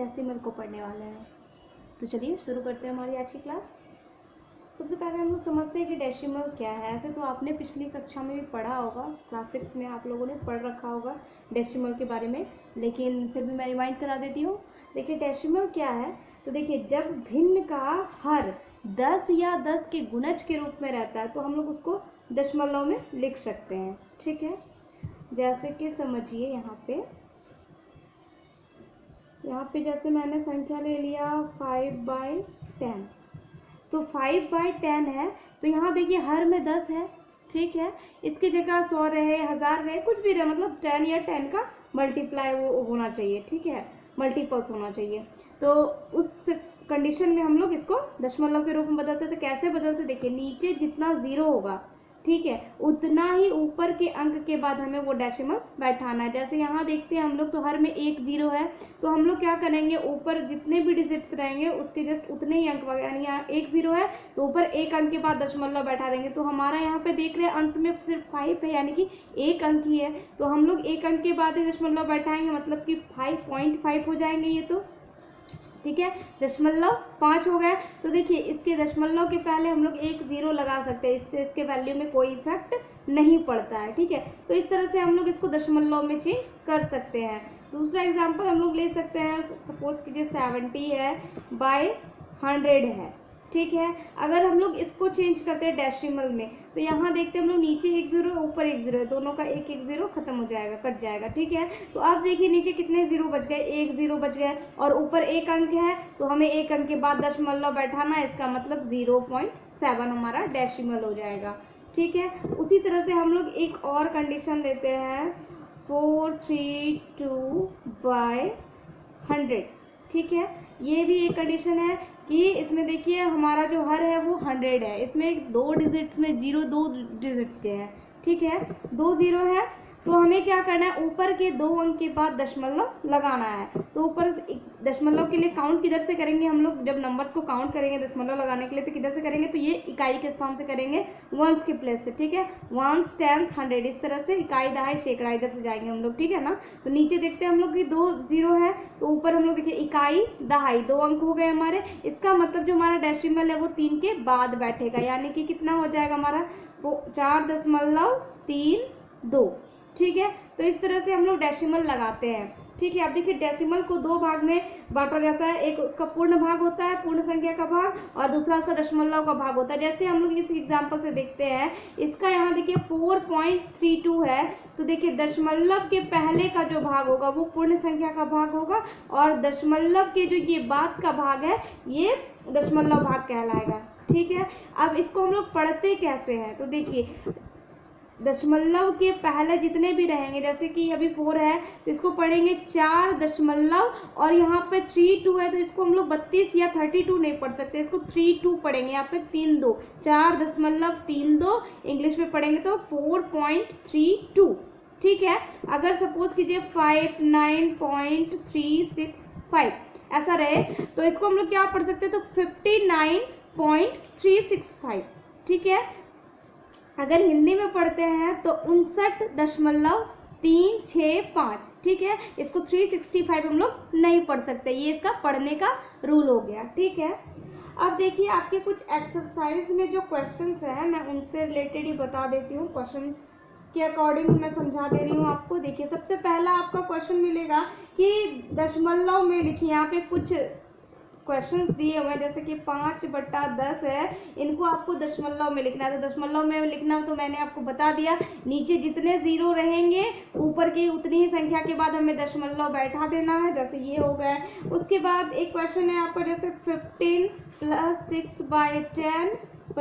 Decimal को पढ़ने वाले हैं। तो चलिए शुरू करते हैं हमारी आज की क्लास। सबसे पहले हम लोग समझते हैं कि डेसिमल क्या है। ऐसे तो आपने पिछली कक्षा में भी पढ़ा होगा, क्लास 6 में आप लोगों ने पढ़ रखा होगा डेसिमल के बारे में, लेकिन फिर भी मैं रिमाइंड करा देती हूँ। देखिए डेसिमल क्या है, तो देखिए जब भिन्न का हर 10 या 10 के गुणज के रूप में रहता है तो हम लोग उसको दशमलव में लिख सकते हैं। ठीक है, जैसे कि समझिए यहाँ पे जैसे मैंने संख्या ले लिया 5/10, तो 5/10 है, तो यहाँ देखिए हर में 10 है। ठीक है, इसकी जगह 100 रहे, 1000 रहे, कुछ भी रहे, मतलब 10 या 10 का मल्टीप्लाई वो होना चाहिए। ठीक है, मल्टीपल्स होना चाहिए। तो उस कंडीशन में हम लोग इसको दशमलव के रूप में बदलते। तो कैसे बदलते, देखिए नीचे जितना जीरो होगा, ठीक है, उतना ही ऊपर के अंक के बाद हमें वो डेसिमल बैठाना है। जैसे यहाँ देखते हैं हम लोग, तो हर में 1 जीरो है, तो हम लोग क्या करेंगे, ऊपर जितने भी डिजिट्स रहेंगे उसके जस्ट उतने ही अंक, यानी यहाँ 1 जीरो है तो ऊपर 1 अंक के बाद दशमलव बैठा देंगे। तो हमारा यहाँ पे देख रहे हैं अंश में सिर्फ 5 है, यानी कि 1 अंक ही है, तो हम लोग 1 अंक के बाद ही दशमलव बैठाएंगे, मतलब कि 5.5 हो जाएंगे ये। तो ठीक है, दशमलव 5 हो गया। तो देखिए इसके दशमलव के पहले हम लोग 1 जीरो लगा सकते हैं, इससे इसके वैल्यू में कोई इफेक्ट नहीं पड़ता है। ठीक है, तो इस तरह से हम लोग इसको दशमलव में चेंज कर सकते हैं। दूसरा एग्जांपल हम लोग ले सकते हैं, सपोज कीजिए 70/100 है। ठीक है, अगर हम लोग इसको चेंज करते हैं डेसिमल में, तो यहाँ देखते हैं हम लोग नीचे 1 जीरो ऊपर 1 जीरो है, दोनों का 1 जीरो खत्म हो जाएगा, कट जाएगा। ठीक है, तो अब देखिए नीचे कितने जीरो बच गए, 1 जीरो बच गए, और ऊपर 1 अंक है, तो हमें 1 अंक के बाद दशमलव बैठाना है, इसका मतलब 0.7 हमारा डेसिमल हो जाएगा। ठीक है, उसी तरह से हम लोग एक और कंडीशन लेते हैं 432/100। ठीक है, ये भी एक कंडीशन है कि इसमें देखिए हमारा जो हर है वो 100 है, इसमें 2 डिजिट्स में जीरो 2 डिजिट्स के हैं। ठीक है, 2 जीरो है, तो हमें क्या करना है, ऊपर के 2 अंक के बाद दशमलव लगाना है। तो ऊपर दशमलव के लिए काउंट किधर से करेंगे हम लोग, जब नंबर्स को काउंट करेंगे दशमलव लगाने के लिए, तो किधर से करेंगे, तो ये इकाई के स्थान से करेंगे, वंस के प्लेस से। ठीक है, वंस, टेंस, 100, इस तरह से इकाई, दहाई, सैकड़ा इधर से जाएंगे हम लोग। ठीक है ना, तो नीचे देखते हैं हम लोग कि 2 जीरो है, तो ऊपर हम लोग देखिए इकाई, दहाई, 2 अंक हो गए हमारे। इसका मतलब जो हमारा डेसिमल है वो 3 के बाद बैठेगा, यानी कि कितना हो जाएगा हमारा, वो 4.32। ठीक है, तो इस तरह से हम लोग डेसिमल लगाते हैं। ठीक है, अब देखिए डेसिमल को 2 भाग में बांटा जाता है, एक उसका पूर्ण भाग होता है, पूर्ण संख्या का भाग, और दूसरा उसका दशमलव का भाग होता है। जैसे हम लोग इस एग्जांपल से देखते हैं, इसका यहाँ देखिए 4.32 है, तो देखिए दशमलव के पहले का जो भाग होगा वो पूर्ण संख्या का भाग होगा, और दशमलव के जो ये बाद का भाग है ये दशमलव भाग कहलाएगा। ठीक है, अब इसको हम लोग पढ़ते कैसे हैं, तो देखिए दशमलव के पहले जितने भी रहेंगे, जैसे कि अभी 4 है तो इसको पढ़ेंगे 4 दशमलव, और यहाँ पे 32 है तो इसको हम लोग 32 या 32 नहीं पढ़ सकते, इसको 32 पढ़ेंगे। यहाँ पे 3-2, 4.32 इंग्लिश में पढ़ेंगे तो 4.32। ठीक है, अगर सपोज कीजिए 59.365 ऐसा रहे, तो इसको हम लोग क्या पढ़ सकते हैं, तो 59.365। ठीक है, अगर हिंदी में पढ़ते हैं तो 59.365। ठीक है, इसको 365 हम लोग नहीं पढ़ सकते, ये इसका पढ़ने का रूल हो गया। ठीक है, अब देखिए आपके कुछ एक्सरसाइज में जो क्वेश्चंस हैं मैं उनसे रिलेटेड ही बता देती हूँ, क्वेश्चन के अकॉर्डिंग मैं समझा दे रही हूँ आपको। देखिए सबसे पहला आपका क्वेश्चन मिलेगा कि दशमलव में लिखिए, यहाँ पे कुछ क्वेश्चंस दिए हुए हैं, जैसे कि 5/10 है, इनको आपको दशमलव में लिखना है। तो दशमलव में लिखना तो मैंने आपको बता दिया, नीचे जितने जीरो रहेंगे ऊपर की उतनी ही संख्या के बाद हमें दशमलव बैठा देना है, जैसे ये हो गया। उसके बाद एक क्वेश्चन है आपका, जैसे 15 + 6/10 +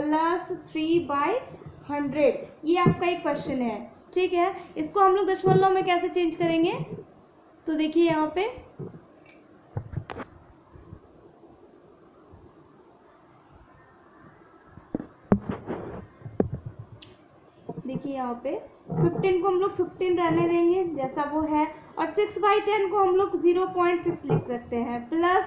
3/100, ये आपका एक क्वेश्चन है। ठीक है, इसको हम लोग दशमलव में कैसे चेंज करेंगे, तो देखिए यहाँ पे देखिए यहाँ पे 15 को हम लोग 15 रहने देंगे जैसा वो है, और 6/10 को हम लोग 0.6 लिख सकते हैं, प्लस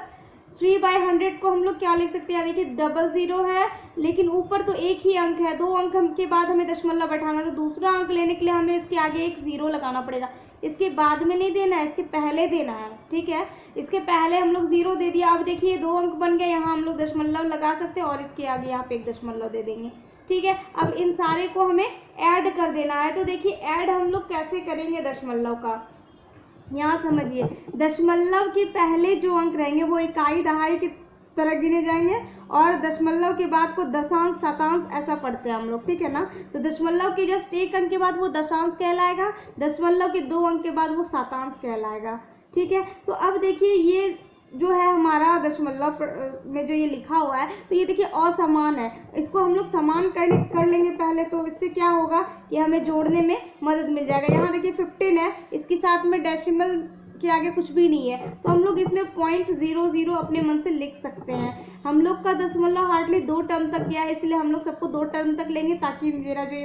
3/100 को हम लोग क्या लिख सकते हैं, देखिए डबल जीरो है लेकिन ऊपर तो एक ही अंक है, 2 अंक के बाद हमें दशमलव बैठाना है, तो दूसरा अंक लेने के लिए हमें इसके आगे एक जीरो लगाना पड़ेगा। इसके बाद में नहीं देना है, इसके पहले देना है, ठीक है। इसके पहले हम लोग 0 दे दिया। अब देखिए 2 अंक बन गए, यहाँ हम लोग दशमलव लगा सकते हैं और इसके आगे यहाँ पे 1 दशमलव दे देंगे, ठीक है। अब इन सारे को हमें ऐड कर देना है। तो देखिए ऐड हम लोग कैसे करेंगे दशमलव का, यहाँ समझिए। दशमलव के पहले जो अंक रहेंगे वो इकाई दहाई की तरह गिने जाएंगे और दशमलव के बाद को दशांश शतांश ऐसा पढ़ते हैं हम लोग, ठीक है ना। तो दशमलव के जस्ट 1 अंक के बाद वो दशांश कहलाएगा, दशमलव के 2 अंक के बाद वो शतांश कहलाएगा, ठीक है। तो अब देखिए ये जो है हमारा दशमलव में जो ये लिखा हुआ है, तो ये देखिए असमान है, इसको हम लोग समान कर लेंगे पहले। तो इससे क्या होगा कि हमें जोड़ने में मदद मिल जाएगा। यहाँ देखिए 15 है, इसके साथ में डेसिमल के आगे कुछ भी नहीं है, तो हम लोग इसमें 0.00 अपने मन से लिख सकते हैं। हम लोग का दशमलव हार्डली 2 टर्म तक गया है, इसलिए हम लोग सबको 2 टर्म तक लेंगे ताकि मेरा जो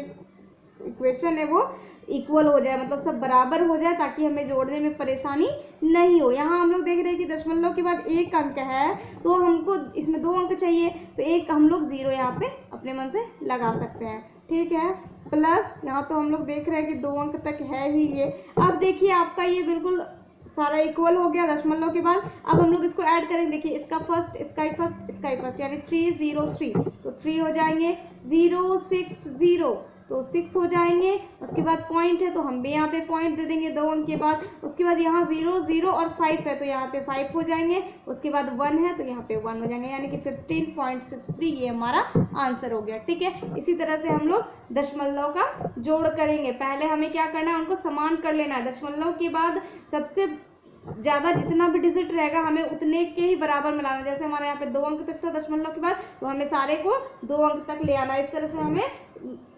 इक्वेशन है वो इक्वल हो जाए, मतलब सब बराबर हो जाए, ताकि हमें जोड़ने में परेशानी नहीं हो। यहाँ हम लोग देख रहे हैं कि दशमलव के बाद 1 अंक है, तो हमको इसमें 2 अंक चाहिए, तो एक हम लोग 0 यहाँ पे अपने मन से लगा सकते हैं, ठीक है। प्लस यहाँ तो हम लोग देख रहे हैं कि 2 अंक तक है ही ये। अब देखिए आपका ये बिल्कुल सारा इक्वल हो गया दशमलव के बाद। अब हम लोग इसको ऐड करें, देखिए इसका फर्स्ट, इसका ही फर्स्ट, इसका ही फर्स्ट, यानी 303, तो 3 हो जाएंगे, 060 तो 6 हो जाएंगे। उसके बाद पॉइंट है तो हम भी यहाँ पे पॉइंट दे देंगे 2 अंक के बाद। उसके बाद यहाँ 0 0 और 5 है तो यहाँ पे 5 हो जाएंगे। उसके बाद 1 है तो यहाँ पे 1 हो जाएंगे, यानी कि 15.63 ये हमारा आंसर हो गया, ठीक है। इसी तरह से हम लोग दशमलव का जोड़ करेंगे। पहले हमें क्या करना है, उनको समान कर लेना है। दशमलव के बाद सबसे ज़्यादा जितना भी डिजिट रहेगा हमें उतने के ही बराबर मिलाना। जैसे हमारे यहाँ पे 2 अंक तक था दशमलव के बाद, तो हमें सारे को 2 अंक तक ले आना। इस तरह से हमें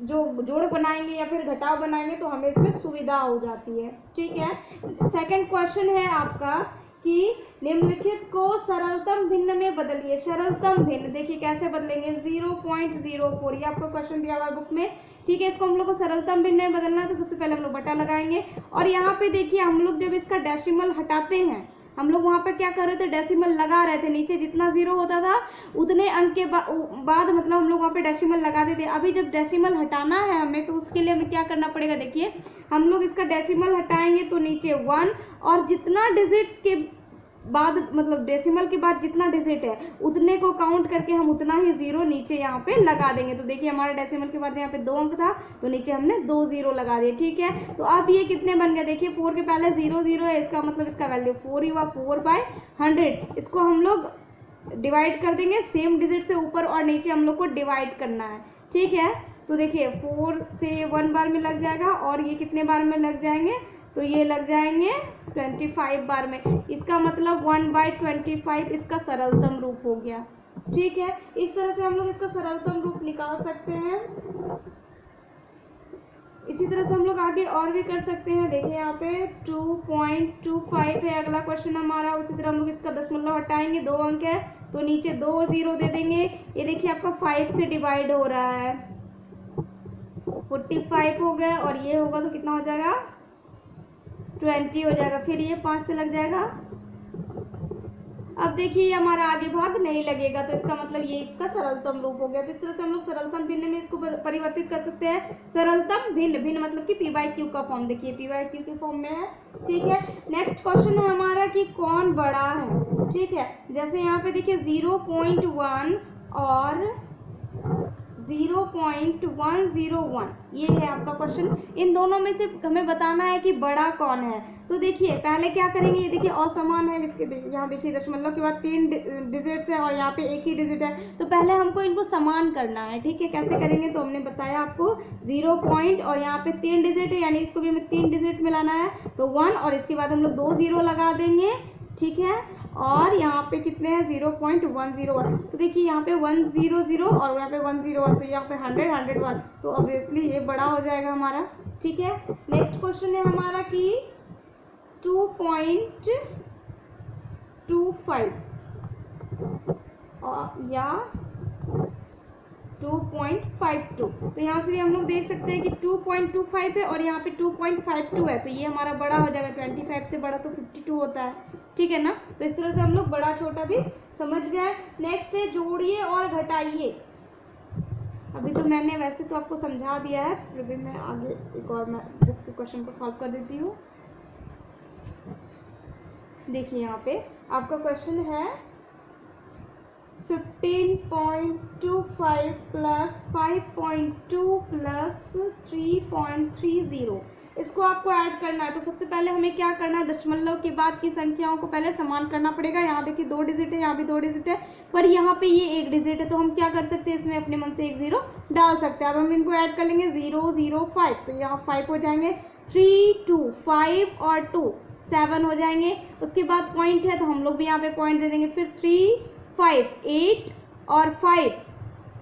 जो जोड़ बनाएंगे या फिर घटाव बनाएंगे तो हमें इसमें सुविधा हो जाती है, ठीक है। सेकंड क्वेश्चन है आपका कि निम्नलिखित को सरलतम भिन्न में बदलिए। सरलतम भिन्न देखिए कैसे बदलेंगे, 0.04, ये आपको क्वेश्चन दिया हुआ है बुक में, ठीक है। इसको हम लोग को सरलतम भिन्न में बदलना है, तो सबसे पहले हम लोग बटा लगाएंगे। और यहाँ पे देखिए हम लोग जब इसका डेसिमल हटाते हैं, हम लोग वहाँ पे क्या कर रहे थे, डेसिमल लगा रहे थे। नीचे जितना 0 होता था उतने अंक के बाद मतलब हम लोग वहाँ पे डेसिमल लगाते थे। अभी जब डेसिमल हटाना है हमें, तो उसके लिए हमें क्या करना पड़ेगा, देखिए हम लोग इसका डेसिमल हटाएंगे तो नीचे 1 और जितना डिजिट के बाद मतलब डेसिमल के बाद जितना डिजिट है उतने को काउंट करके हम उतना ही 0 नीचे यहाँ पे लगा देंगे। तो देखिए हमारा डेसिमल के बाद यहाँ पे 2 अंक था तो नीचे हमने 2 0 लगा दिए, ठीक है। तो अब ये कितने बन गए, देखिए 4 के पहले 0 0 है, इसका मतलब इसका वैल्यू 4 ही हुआ, 4/100। इसको हम लोग डिवाइड कर देंगे, सेम डिजिट से ऊपर और नीचे हम लोग को डिवाइड करना है, ठीक है। तो देखिए 4 से 1 बार में लग जाएगा और ये कितने बार में लग जाएंगे, तो ये लग जाएंगे 25 बार में। इसका मतलब 1/25 इसका सरलतम रूप हो गया, ठीक है। इस तरह से हम लोग इसका सरलतम रूप निकाल सकते हैं। इसी तरह से हम लोग आगे और भी कर सकते हैं। देखिए यहाँ पे 2.25 है अगला क्वेश्चन हमारा। उसी तरह हम लोग इसका दशमलव हटाएंगे, 2 अंक है तो नीचे 2 0 दे देंगे। ये देखिए आपका 5 से डिवाइड हो रहा है, 45 हो गया और ये होगा तो कितना हो जाएगा, 20 हो जाएगा। फिर ये 5 से लग जाएगा। अब देखिए ये हमारा आगे भाग नहीं लगेगा, तो इसका मतलब ये इसका सरलतम रूप हो गया। तो इस तरह से हम लोग सरलतम भिन्न में इसको परिवर्तित कर सकते हैं। सरलतम भिन्न, भिन्न मतलब कि p/q का फॉर्म, देखिए p/q के फॉर्म में है, ठीक है। नेक्स्ट क्वेश्चन है हमारा कि कौन बड़ा है, ठीक है। जैसे यहाँ पे देखिए 0.1 और 0.101 ये है आपका क्वेश्चन। इन दोनों में से हमें बताना है कि बड़ा कौन है। तो देखिए पहले क्या करेंगे, ये देखिए असमान है, इसके यहाँ देखिए दशमलव के बाद 3 डिजिट्स है और यहाँ पे 1 ही डिजिट है, तो पहले हमको इनको समान करना है, ठीक है। कैसे करेंगे, तो हमने बताया आपको 0 पॉइंट और यहाँ पे 3 डिजिट है, यानी इसको भी हमें 3 डिजिट मिलाना है, तो 1 और इसके बाद हम लोग 2 0 लगा देंगे, ठीक है। और यहाँ पे कितने हैं, 0.101, तो देखिए यहाँ पे 100 और यहाँ पे 101, तो यहाँ पे 100 101, तो ऑब्वियसली ये बड़ा हो जाएगा हमारा, ठीक है। नेक्स्ट क्वेश्चन है हमारा कि 2.25 या 2.52, तो यहाँ से भी हम लोग देख सकते हैं कि 2.25 है और यहाँ पे 2.52 है, तो ये हमारा बड़ा हो जाएगा। 25 से बड़ा तो 52 होता है, ठीक है ना। तो इस तरह से हम लोग बड़ा छोटा भी समझ गए। नेक्स्ट है जोड़िए और घटाइए। अभी तो मैंने वैसे तो आपको समझा दिया है, फिर भी मैं आगे एक और मैं बुक के क्वेश्चन को सॉल्व कर देती हूँ। देखिए यहाँ पे आपका क्वेश्चन है 15.25 प्लस 5.2 प्लस 3.30, इसको आपको ऐड करना है। तो सबसे पहले हमें क्या करना है, दशमलव के बाद की संख्याओं को पहले समान करना पड़ेगा। यहाँ देखिए 2 डिजिट है, यहाँ भी 2 डिजिट है, पर यहाँ पे ये 1 डिजिट है, तो हम क्या कर सकते हैं, इसमें अपने मन से 1 0 डाल सकते हैं। अब हम इनको ऐड कर लेंगे 0 0 5, तो यहाँ 5 हो जाएंगे, 3 2 5 और 2 7 हो जाएंगे। उसके बाद पॉइंट है तो हम लोग भी यहाँ पे पॉइंट दे देंगे, फिर 3 5 8 और 5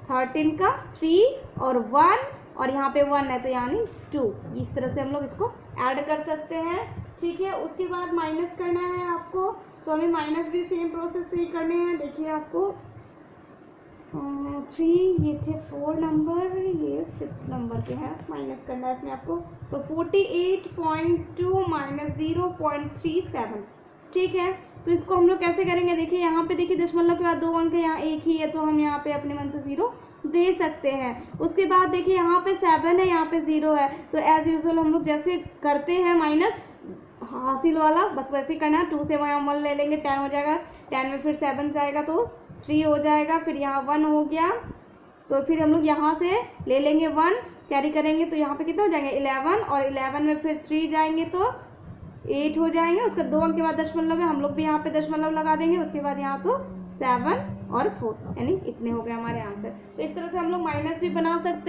13 का 3 और 1 और यहाँ पे 1 है तो यानी 2। इस तरह से हम लोग इसको ऐड कर सकते हैं, ठीक है। उसके बाद माइनस करना है आपको, तो हमें माइनस भी सेम प्रोसेस से ही करने हैं। देखिए आपको 3 ये थे 4 नंबर, ये 5th नंबर के हैं, माइनस करना है इसमें आपको। तो 48.2 माइनस 0.37, ठीक है। तो इसको हम लोग कैसे करेंगे, देखिए यहाँ पे देखिए दशमलव के बाद 2 अंक है, यहाँ 1 ही है, तो हम यहाँ पे अपने मन से 0 दे सकते हैं। उसके बाद देखिए यहाँ पे 7 है, यहाँ पे 0 है, तो एज यूजुअल हम लोग जैसे करते हैं माइनस हासिल वाला, बस वैसे ही करना है। 2 से वहाँ 1 ले लेंगे, 10 हो जाएगा, 10 में फिर 7 जाएगा तो 3 हो जाएगा, फिर यहाँ 1 हो गया, तो फिर हम लोग यहाँ से ले लेंगे 1 कैरी करेंगे, तो यहाँ पे कितना हो जाएंगे 11, और 11 में फिर 3 जाएंगे तो 8 हो जाएंगे। उसका 2 अंक के बाद दशमलव है, हम लोग भी यहाँ पे दशमलव लगा देंगे। उसके बाद यहाँ तो 7 और 4, यानी इतने हो गए हमारे आंसर। तो इस तरह से हम लोग माइनस भी बना सकते हैं।